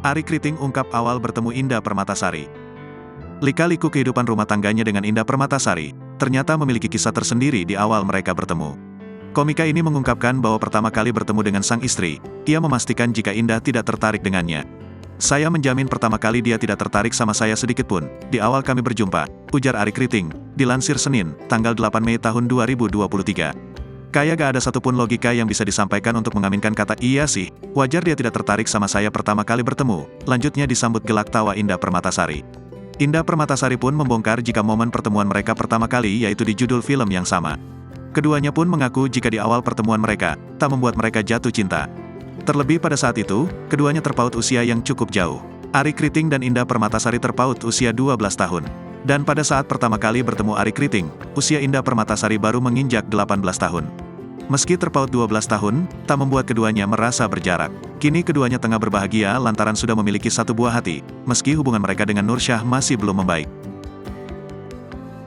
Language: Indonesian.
Ari Kriting ungkap awal bertemu Indah Permatasari. Lika-liku kehidupan rumah tangganya dengan Indah Permatasari, ternyata memiliki kisah tersendiri di awal mereka bertemu. Komika ini mengungkapkan bahwa pertama kali bertemu dengan sang istri, ia memastikan jika Indah tidak tertarik dengannya. Saya menjamin pertama kali dia tidak tertarik sama saya sedikit pun, di awal kami berjumpa, ujar Ari Kriting, dilansir Senin, tanggal 8 Mei tahun 2023. Kayak gak ada satupun logika yang bisa disampaikan untuk mengaminkan kata iya sih, wajar dia tidak tertarik sama saya pertama kali bertemu, lanjutnya disambut gelak tawa Indah Permatasari. Indah Permatasari pun membongkar jika momen pertemuan mereka pertama kali yaitu di judul film yang sama. Keduanya pun mengaku jika di awal pertemuan mereka, tak membuat mereka jatuh cinta. Terlebih pada saat itu, keduanya terpaut usia yang cukup jauh. Ari Kriting dan Indah Permatasari terpaut usia 12 tahun. Dan pada saat pertama kali bertemu Ari Kriting, usia Indah Permatasari baru menginjak 18 tahun. Meski terpaut 12 tahun, tak membuat keduanya merasa berjarak. Kini keduanya tengah berbahagia lantaran sudah memiliki satu buah hati, meski hubungan mereka dengan Nursyah masih belum membaik.